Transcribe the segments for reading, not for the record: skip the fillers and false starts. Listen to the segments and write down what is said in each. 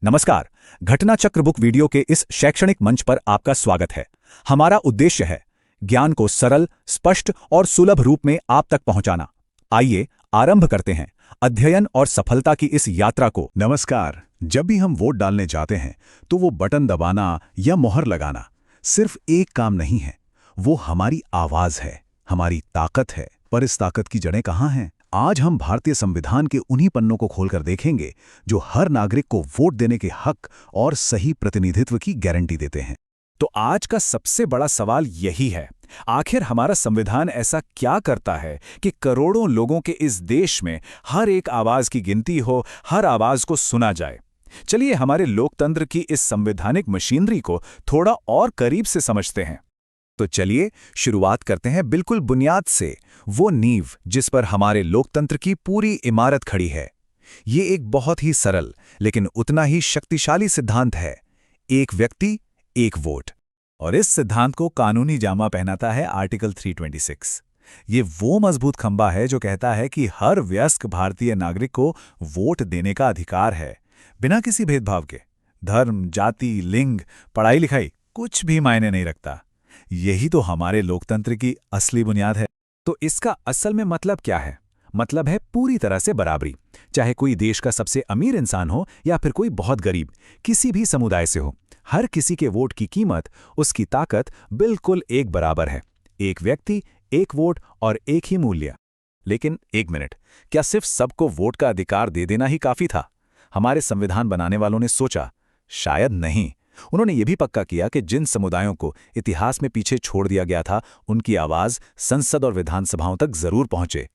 नमस्कार। घटना चक्र बुक वीडियो के इस शैक्षणिक मंच पर आपका स्वागत है। हमारा उद्देश्य है ज्ञान को सरल, स्पष्ट और सुलभ रूप में आप तक पहुंचाना। आइए आरंभ करते हैं अध्ययन और सफलता की इस यात्रा को। नमस्कार। जब भी हम वोट डालने जाते हैं तो वो बटन दबाना या मोहर लगाना सिर्फ एक काम नहीं है, वो हमारी आवाज है, हमारी ताकत है। पर इस ताकत की जड़ें कहाँ हैं? आज हम भारतीय संविधान के उन्हीं पन्नों को खोलकर देखेंगे जो हर नागरिक को वोट देने के हक और सही प्रतिनिधित्व की गारंटी देते हैं। तो आज का सबसे बड़ा सवाल यही है, आखिर हमारा संविधान ऐसा क्या करता है कि करोड़ों लोगों के इस देश में हर एक आवाज की गिनती हो, हर आवाज को सुना जाए। चलिए हमारे लोकतंत्र की इस संवैधानिक मशीनरी को थोड़ा और करीब से समझते हैं। तो चलिए शुरुआत करते हैं बिल्कुल बुनियाद से, वो नींव जिस पर हमारे लोकतंत्र की पूरी इमारत खड़ी है। ये एक बहुत ही सरल लेकिन उतना ही शक्तिशाली सिद्धांत है, एक व्यक्ति एक वोट। और इस सिद्धांत को कानूनी जामा पहनाता है आर्टिकल 326। ये वो मजबूत खंबा है जो कहता है कि हर वयस्क भारतीय नागरिक को वोट देने का अधिकार है, बिना किसी भेदभाव के। धर्म, जाति, लिंग, पढ़ाई लिखाई कुछ भी मायने नहीं रखता। यही तो हमारे लोकतंत्र की असली बुनियाद है। तो इसका असल में मतलब क्या है? मतलब है पूरी तरह से बराबरी। चाहे कोई देश का सबसे अमीर इंसान हो या फिर कोई बहुत गरीब, किसी भी समुदाय से हो, हर किसी के वोट की कीमत, उसकी ताकत बिल्कुल एक बराबर है। एक व्यक्ति, एक वोट और एक ही मूल्य। लेकिन एक मिनट, क्या सिर्फ सबको वोट का अधिकार दे देना ही काफी था? हमारे संविधान बनाने वालों ने सोचा, शायद नहीं। उन्होंने ये भी पक्का किया कि जिन समुदायों को इतिहास में पीछे छोड़ दिया गया था, उनकी आवाज संसद और विधानसभाओं तक जरूर पहुंचे।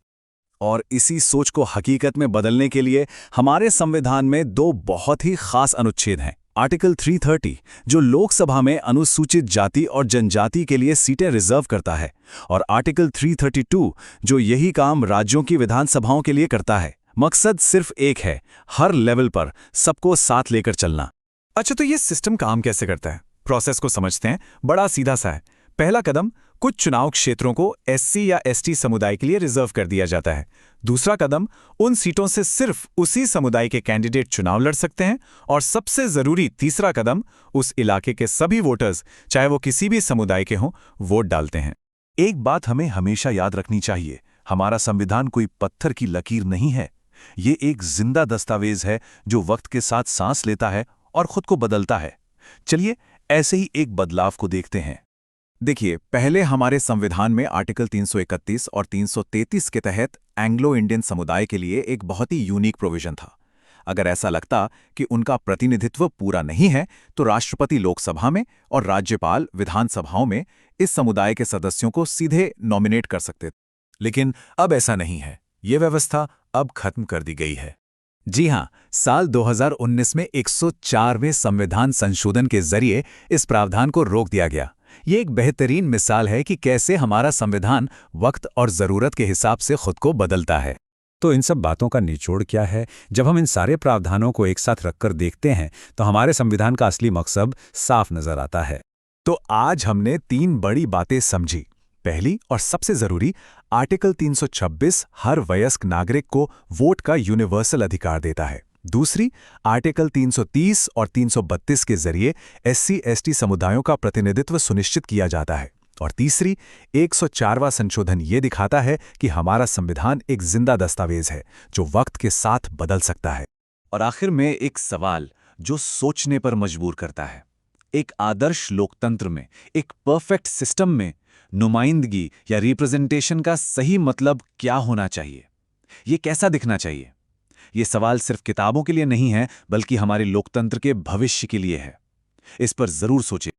और इसी सोच को हकीकत में बदलने के लिए हमारे संविधान में दो बहुत ही खास अनुच्छेद हैं। आर्टिकल 330 जो लोकसभा में अनुसूचित जाति और जनजाति के लिए सीटें रिजर्व करता है, और आर्टिकल 332 जो यही काम राज्यों की विधानसभाओं के लिए करता है। मकसद सिर्फ एक है, हर लेवल पर सबको साथ लेकर चलना। अच्छा, तो ये सिस्टम काम कैसे करता है? प्रोसेस को समझते हैं। बड़ा सीधा सा है। पहला कदम, कुछ चुनाव क्षेत्रों को एससी या एसटी समुदाय के लिए रिजर्व कर दिया जाता है। दूसरा कदम, उन सीटों से सिर्फ उसी समुदाय के कैंडिडेट चुनाव लड़ सकते हैं। और सबसे जरूरी तीसरा कदम, उस इलाके के सभी वोटर्स, चाहे वो किसी भी समुदाय के हों, वोट डालते हैं। एक बात हमें हमेशा याद रखनी चाहिए, हमारा संविधान कोई पत्थर की लकीर नहीं है। ये एक जिंदा दस्तावेज है जो वक्त के साथ सांस लेता है और खुद को बदलता है। चलिए ऐसे ही एक बदलाव को देखते हैं। देखिए, पहले हमारे संविधान में आर्टिकल 331 और 333 के तहत एंग्लो इंडियन समुदाय के लिए एक बहुत ही यूनिक प्रोविजन था। अगर ऐसा लगता कि उनका प्रतिनिधित्व पूरा नहीं है, तो राष्ट्रपति लोकसभा में और राज्यपाल विधानसभाओं में इस समुदाय के सदस्यों को सीधे नॉमिनेट कर सकते थे। लेकिन अब ऐसा नहीं है। ये व्यवस्था अब खत्म कर दी गई है। जी हाँ, साल 2019 में 104वें संविधान संशोधन के जरिए इस प्रावधान को रोक दिया गया। ये एक बेहतरीन मिसाल है कि कैसे हमारा संविधान वक्त और जरूरत के हिसाब से खुद को बदलता है। तो इन सब बातों का निचोड़ क्या है? जब हम इन सारे प्रावधानों को एक साथ रखकर देखते हैं तो हमारे संविधान का असली मकसद साफ नजर आता है। तो आज हमने 3 बड़ी बातें समझी। पहली और सबसे जरूरी, आर्टिकल 326 हर वयस्क नागरिक को वोट का यूनिवर्सल अधिकार देता है। दूसरी, आर्टिकल 330 और 332 के जरिए एससी/एसटी समुदायों का प्रतिनिधित्व सुनिश्चित किया जाता है। और तीसरी, 104वां संशोधन ये दिखाता है कि हमारा संविधान एक जिंदा दस्तावेज है जो वक्त के साथ बदल सकता है। और आखिर में एक सवाल जो सोचने पर मजबूर करता है, एक आदर्श लोकतंत्र में, एक परफेक्ट सिस्टम में नुमाइंदगी या रिप्रेजेंटेशन का सही मतलब क्या होना चाहिए? ये कैसा दिखना चाहिए? ये सवाल सिर्फ किताबों के लिए नहीं है, बल्कि हमारे लोकतंत्र के भविष्य के लिए है। इस पर जरूर सोचें।